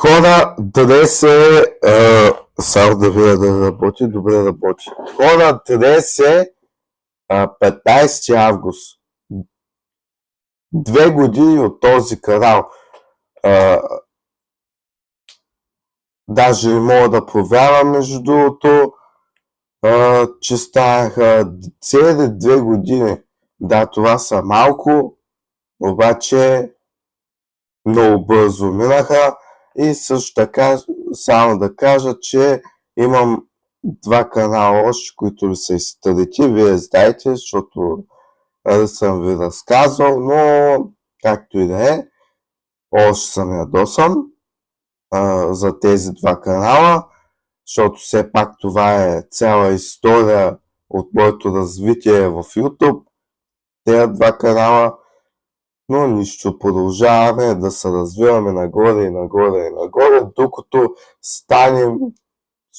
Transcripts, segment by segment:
Хора, днес е... Само да видя да работи, добре работи. Хора, днес е 15 август. 2 години от този канал. Даже не мога да повярвам, между другото, че станаха цели 2 години. Да, това са малко, обаче много бързо минаха. И също така, само да кажа, че имам 2 канала още, които ми са изтърити. Вие знаете, защото съм ви разказвал, но както и да е, още съм ядосан за тези 2 канала, защото все пак това е цяла история от моето развитие в YouTube. Тези 2 канала, но нищо, продължаваме да се развиваме нагоре и нагоре и нагоре, докато станем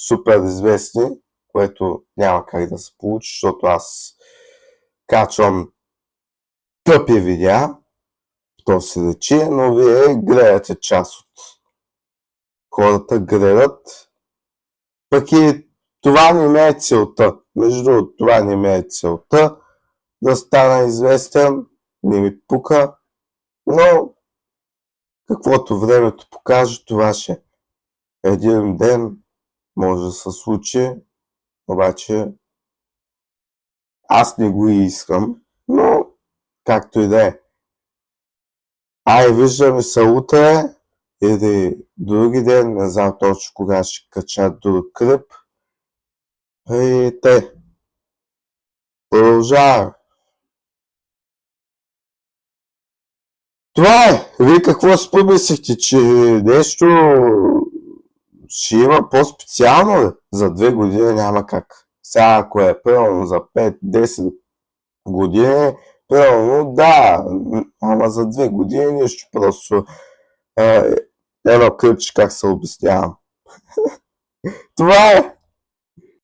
супер известни, което няма как да се получи, защото аз качвам тъпи видеа, то се речи, но вие гледате част от хората, гледат. Пък и това не ме е целта. Между другото, това не ме е целта да стана известен, не ми пука, но каквото времето покаже, това ще един ден може да се случи, обаче аз не го искам, но както и да е. Виждаме се утре или други ден, не знам точно кога ще качат друг клип. И те продължава. Това е! Вие какво си помислихте, че нещо ще има по-специално ли? За 2 години няма как. Сега ако е примерно за 5-10 години, примерно да, ама за 2 години нищо, просто едно клипче как се обяснявам. Това е!